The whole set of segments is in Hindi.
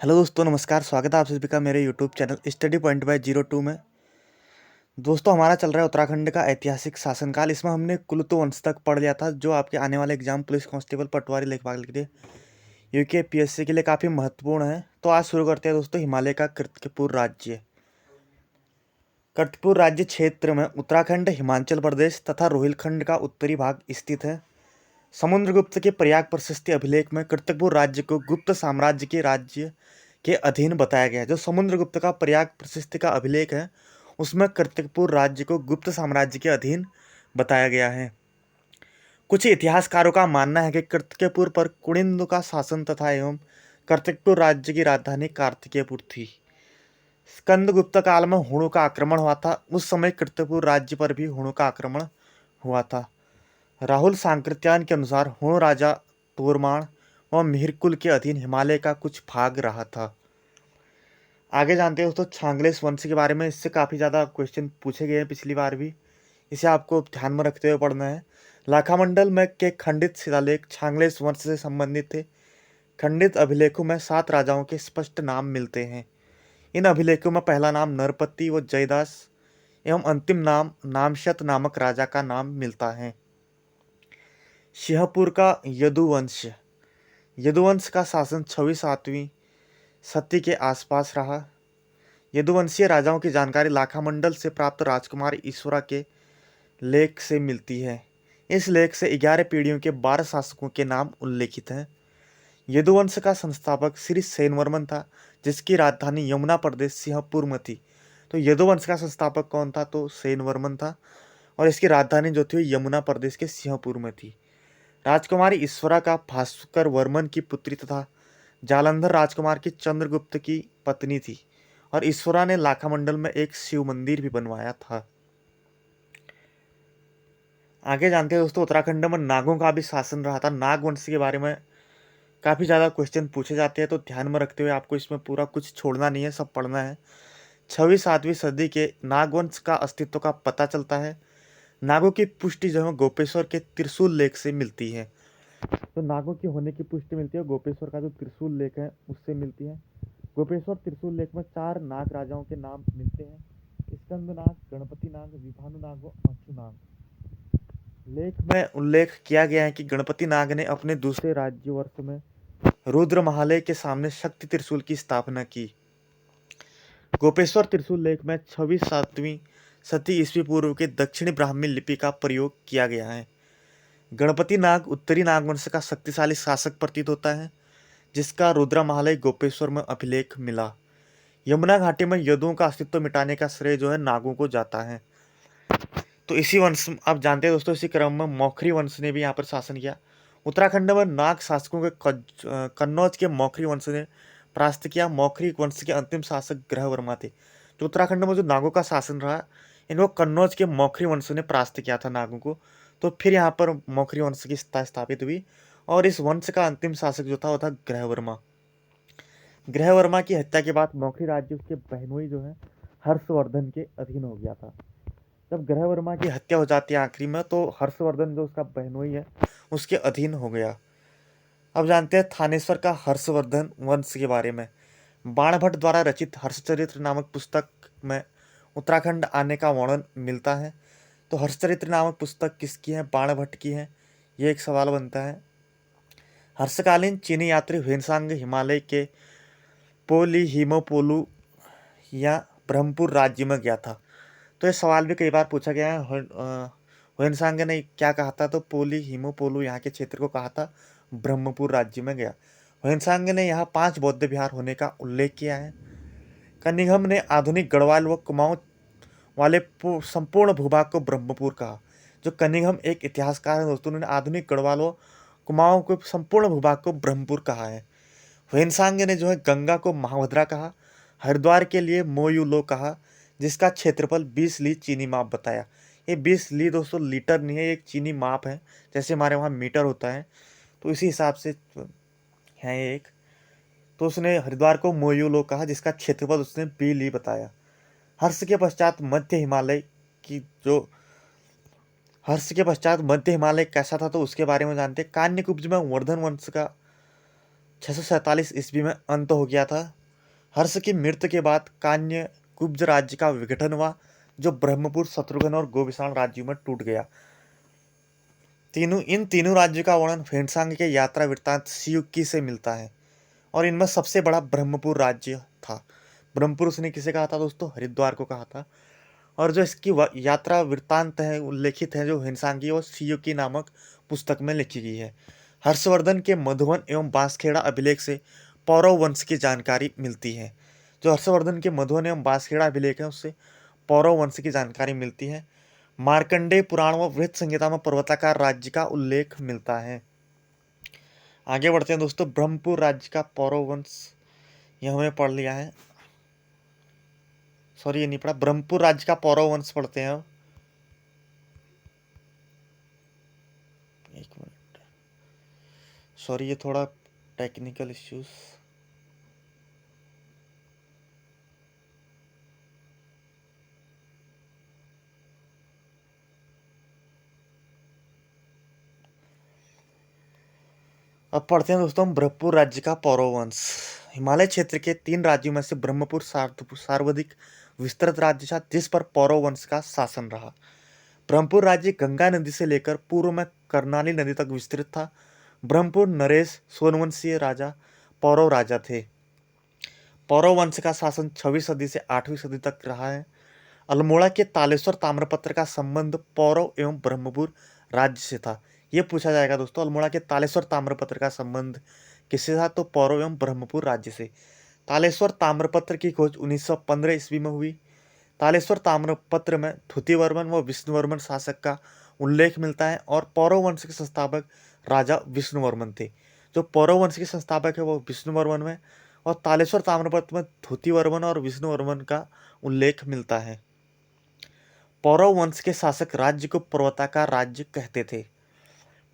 हेलो दोस्तों, नमस्कार। स्वागत है आप सभी का मेरे YouTube channel study point by 02 में। दोस्तों, हमारा चल रहा है उत्तराखंड का ऐतिहासिक शासनकाल। इसमें हमने कुलतु वंश तक पढ़ लिया था, जो आपके आने वाले एग्जाम पुलिस कांस्टेबल पटवारी लेखपाल के लिए यूके पीएससी के लिए काफ़ी महत्वपूर्ण है। तो आज शुरू करते हैं दोस्तों, हिमालय का कीर्तिपुर राज्य। कीर्तिपुर राज्य क्षेत्र में उत्तराखंड, हिमाचल प्रदेश तथा रोहिलखंड का उत्तरी भाग स्थित है। समुद्रगुप्त के प्रयाग प्रशस्ति अभिलेख में कीर्तिपुर राज्य को गुप्त साम्राज्य के राज्य के अधीन बताया गया है। जो समुद्रगुप्त का प्रयाग प्रशस्ति का अभिलेख है, उसमें कीर्तिपुर राज्य को गुप्त साम्राज्य के अधीन बताया गया है। कुछ इतिहासकारों का मानना है कि कीर्तिपुर पर कुनिंद का शासन तथा एवं कीर्तिपुर राज्य की राजधानी कार्तिकेयपुर थी। स्कंदगुप्त काल में हुणों का आक्रमण हुआ था। उस समय कीर्तिपुर राज्य पर भी हुणों का आक्रमण हुआ था। राहुल सांकृत्यायन के अनुसार हुण राजा तोरमाण व मिहिर कुल के अधीन हिमालय का कुछ भाग रहा था। आगे जानते हैं दोस्तों छांगलेस वंश के बारे में। इससे काफ़ी ज़्यादा क्वेश्चन पूछे गए हैं पिछली बार भी। इसे आपको ध्यान में रखते हुए पढ़ना है। लाखामंडल में के खंडित शिलालेख छांगलेस वंश से संबंधित थे। खंडित अभिलेखों में 7 राजाओं के स्पष्ट नाम मिलते हैं। इन अभिलेखों में पहला नाम नरपति व जयदास एवं अंतिम नाम नामशत नामक राजा का नाम मिलता है। सिंहपुर का यदुवंश। यदुवंश का शासन 6वीं-7वीं सदी के आसपास रहा। यदुवंशीय राजाओं की जानकारी लाखामंडल से प्राप्त राजकुमार ईश्वरा के लेख से मिलती है। इस लेख से 11 पीढ़ियों के 12 शासकों के नाम उल्लेखित हैं। यदुवंश का संस्थापक श्री सेनवर्मन था, जिसकी राजधानी यमुना प्रदेश सिंहपुर में थी। तो यदुवंश का संस्थापक कौन था? तो सेनवर्मन था, और इसकी राजधानी जो थी यमुना प्रदेश के सिंहपुर में थी। राजकुमारी ईश्वरा का भास्कर वर्मन की पुत्री तथा जालंधर राजकुमार की चंद्रगुप्त की पत्नी थी, और ईश्वरा ने लाखामंडल में एक शिव मंदिर भी बनवाया था। आगे जानते हैं दोस्तों, उत्तराखंड में नागों का भी शासन रहा था। नाग वंश के बारे में काफ़ी ज़्यादा क्वेश्चन पूछे जाते हैं, तो ध्यान में रखते हुए आपको इसमें पूरा कुछ छोड़ना नहीं है, सब पढ़ना है। 6वीं-7वीं सदी के नागवंश का अस्तित्व का पता चलता है। नागों की पुष्टि जो है गोपेश्वर के त्रिशूल लेख से मिलती है। तो नागों की होने की पुष्टि मिलती है गोपेश्वर का जो त्रिशूल लेख है उससे मिलती है। गोपेश्वर त्रिशूल लेख में 4 नाग राजाओं के नाम मिलते हैं: स्कंद नाग, गणपति नाग, विभानु नाग व अंशु नाग। लेख में उल्लेख किया गया है कि गणपति नाग ने अपने दूसरे राज्य वर्ष में रुद्र महालय के सामने शक्ति त्रिशूल की स्थापना की। गोपेश्वर त्रिशूल लेख में 6वीं-7वीं सदी ईस्वी पूर्व के दक्षिणी ब्राह्मी लिपि का प्रयोग किया गया है। गणपति नाग उत्तरी नागवंश का शक्तिशाली शासक प्रतीत होता है, जिसका रुद्र महालय गोपेश्वर में अभिलेख मिला। यमुना घाटी में यदुओं का अस्तित्व मिटाने का श्रेय जो है नागों को जाता है। तो इसी वंश आप जानते हैं दोस्तों, इसी क्रम में मौखरी वंश ने भी यहाँ पर शासन किया। उत्तराखंड में नाग शासकों के कन्नौज के मौखरी वंश ने परास्त किया। मौखरी वंश के अंतिम शासक ग्रहवर्मा थे। जो उत्तराखंड में जो नागों का शासन रहा, इनको कन्नौज के मौखरी वंश ने परास्त किया था नागों को। तो फिर यहाँ पर मौखरी वंश की सत्ता स्थापित हुई, और इस वंश का अंतिम शासक जो था वो था ग्रहवर्मा। ग्रहवर्मा की हत्या के बाद मौखरी राज्य उसके बहनोई जो है हर्षवर्धन के अधीन हो गया था। जब ग्रहवर्मा की हत्या हो जाती है आखिरी में, तो हर्षवर्धन जो उसका बहनोई है उसके अधीन हो गया। अब जानते हैं थानेश्वर का हर्षवर्धन वंश के बारे में। बाणभट्ट द्वारा रचित हर्षचरित्र नामक पुस्तक में उत्तराखंड आने का वर्णन मिलता है। तो हर्षचरित्र नामक पुस्तक किसकी है? बाणभट्ट की है। ये एक सवाल बनता है। हर्षकालीन चीनी यात्री ह्वेनसांग हिमालय के पोलीहिमोपोलू या ब्रह्मपुर राज्य में गया था। तो ये सवाल भी कई बार पूछा गया है। ह्वेनसांग ने क्या कहा था? तो पोलीहिमोपोलू यहाँ के क्षेत्र को कहा था, ब्रह्मपुर राज्य में गया। ह्वेनसांग ने यहाँ 5 बौद्ध विहार होने का उल्लेख किया है। कनिंघम ने आधुनिक गढ़वाल व कुमाऊं वाले संपूर्ण भूभाग को ब्रह्मपुर कहा। जो कनिंघम एक इतिहासकार है दोस्तों, उन्होंने आधुनिक गढ़वाल व कुमाऊं के संपूर्ण भूभाग को ब्रह्मपुर कहा है। ह्वेनसांग ने जो है गंगा को महाभद्रा कहा। हरिद्वार के लिए मोयुलो कहा, जिसका क्षेत्रफल 20 ली चीनी माप बताया। ये 20 ली दोस्तों लीटर नहीं है, एक चीनी माप है। जैसे हमारे वहाँ मीटर होता है, तो इसी हिसाब से है एक। तो उसने हरिद्वार को मोयुलो कहा, जिसका क्षेत्रफल उसने 20 ली बताया। हर्ष के पश्चात मध्य हिमालय की जो हर्ष के पश्चात मध्य हिमालय कैसा था, तो उसके बारे में जानते हैं। कान्यकुब्ज में वर्धन वंश का 647 ईस्वी में अंत हो गया था। हर्ष की मृत्यु के बाद कान्य कुब्ज राज्य का विघटन हुआ, जो ब्रह्मपुर, शत्रुघ्न और गोविशाण राज्यों में टूट गया। इन तीनों राज्यों का वर्णन फेंगसांग के यात्रा वृत्तांत सियुक्की से मिलता है, और इनमें सबसे बड़ा ब्रह्मपुर राज्य था। ब्रह्मपुर उसने किसे कहा था दोस्तों? हरिद्वार को कहा था। और जो इसकी यात्रा वृत्तांत है, उल्लेखित है जो हिंसांगी और सियुक्की नामक पुस्तक में लिखी गई है। हर्षवर्धन के मधुबन एवं बांसखेड़ा अभिलेख से पौरव वंश की जानकारी मिलती है। जो हर्षवर्धन के मधुबन एवं बांसखेड़ा अभिलेख है, उससे पौरव वंश की जानकारी मिलती है। मार्कंडेय पुराण व वृत्त संहिता में पर्वताकार राज्य का उल्लेख मिलता है। आगे बढ़ते हैं दोस्तों। ब्रह्मपुर राज्य का पौरव वंश यह हमें पढ़ लिया है। सॉरी, ये नहीं पढ़ा। ब्रह्मपुर राज्य का पौरव वंश पढ़ते हैं अब। एक मिनट, सॉरी, ये थोड़ा टेक्निकल इश्यूज। अब पढ़ते हैं दोस्तों हम ब्रह्मपुर राज्य का पौरव वंश। हिमालय क्षेत्र के 3 राज्यों में से ब्रह्मपुर सर्वाधिक विस्तृत राज्य था, जिस पर पौरव वंश का शासन रहा। ब्रह्मपुर राज्य गंगा नदी से लेकर पूर्व में कर्णाली नदी तक विस्तृत था। ब्रह्मपुर नरेश सोनवंशीय राजा पौरव राजा थे। पौरव वंश का शासन 6वीं सदी से 8वीं सदी तक रहा है। अल्मोड़ा के तालेश्वर ताम्रपत्र का संबंध पौरव एवं ब्रह्मपुर राज्य से था। ये पूछा जाएगा दोस्तों, अल्मोड़ा के तालेश्वर ताम्रपत्र का संबंध किससे था? तो पौरव एवं ब्रह्मपुर राज्य से। तालेश्वर ताम्रपत्र की खोज 1915 ईस्वी में हुई। तालेश्वर ताम्रपत्र में धुतिवर्मन व विष्णुवर्मन शासक का उल्लेख मिलता है, और पौरव वंश के संस्थापक राजा विष्णुवर्मन थे। जो पौरव वंश के संस्थापक है वो विष्णुवर्मन में, और तालेश्वर ताम्रपत्र में धुतिवर्मन और विष्णुवर्मन का उल्लेख मिलता है। पौरव वंश के शासक राज्य को पर्वताकार राज्य कहते थे।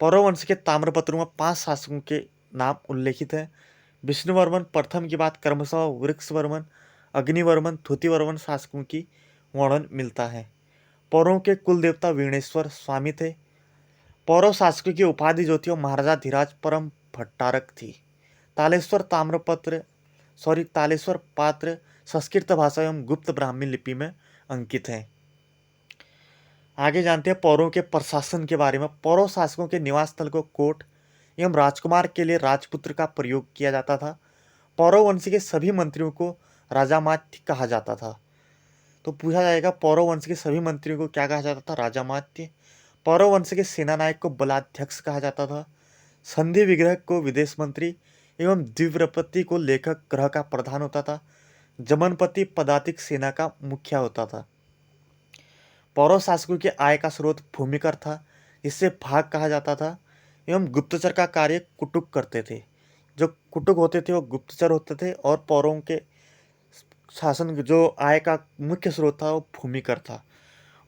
पौरव वंश के ताम्रपत्रों में 5 शासकों के नाम उल्लेखित हैं। विष्णुवर्मन प्रथम के बाद क्रमशः वृक्षवर्मन, अग्निवर्मन, धुतिवर्मन शासकों की वर्णन मिलता है। पौरवों के कुल देवता वीणेश्वर स्वामी थे। पौरव शासकों की उपाधि जो थी वो महाराजा धीराज परम भट्टारक थी। तालेश्वर पात्र संस्कृत भाषा एवं गुप्त ब्राह्मी लिपि में अंकित है। आगे जानते हैं पौरवों के प्रशासन के बारे में। पौरव शासकों के निवास स्थल को कोट एवं राजकुमार के लिए राजपुत्र का प्रयोग किया जाता था। पौरव वंश के सभी मंत्रियों को राजामात्य कहा जाता था। तो पूछा जाएगा पौरव वंश के सभी मंत्रियों को क्या कहा जाता था? राजामात्य। पौरव वंश के सेनानायक को बलाध्यक्ष कहा जाता था। संधि विग्रह को विदेश मंत्री एवं द्विव्रपति को लेखक ग्रह का प्रधान होता था। जमनपति पदातिक सेना का मुखिया होता था। पौरव शासकों के आय का स्रोत भूमिकर था, इससे भाग कहा जाता था, एवं गुप्तचर का कार्य कुटुक करते थे। जो कुटुक होते थे वो गुप्तचर होते थे, और पौरवों के शासन जो आय का मुख्य स्रोत था वो भूमिकर था।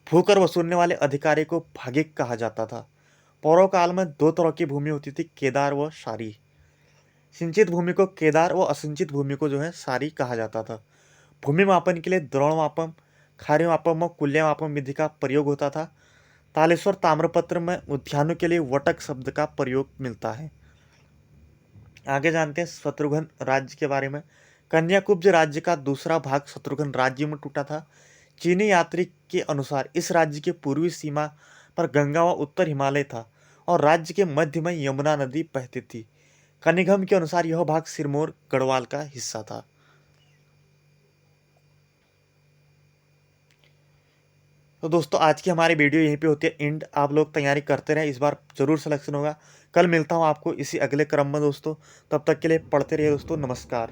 भूकर वसूलने वाले अधिकारी को भागिक कहा जाता था। पौरव काल में 2 तरह की भूमि होती थी, केदार व सारी। सिंचित भूमि को केदार व असिंचित भूमि को जो है सारी कहा जाता था। भूमि मापन के लिए द्रोण मापन, खारी मापन व कुल्य मापन विधि का प्रयोग होता था। तालेश्वर ताम्रपत्र में उद्यानों के लिए वटक शब्द का प्रयोग मिलता है। आगे जानते हैं शत्रुघ्न राज्य के बारे में। कन्याकुब्ज राज्य का दूसरा भाग शत्रुघ्न राज्य में टूटा था। चीनी यात्री के अनुसार इस राज्य की पूर्वी सीमा पर गंगा व उत्तर हिमालय था, और राज्य के मध्य में यमुना नदी बहती थी। कनिघम के अनुसार यह भाग सिरमौर गढ़वाल का हिस्सा था। तो दोस्तों आज की हमारी वीडियो यहीं पे होती है एंड। आप लोग तैयारी करते रहें, इस बार जरूर सिलेक्शन होगा। कल मिलता हूँ आपको इसी अगले क्रम में दोस्तों। तब तक के लिए पढ़ते रहिए दोस्तों। नमस्कार।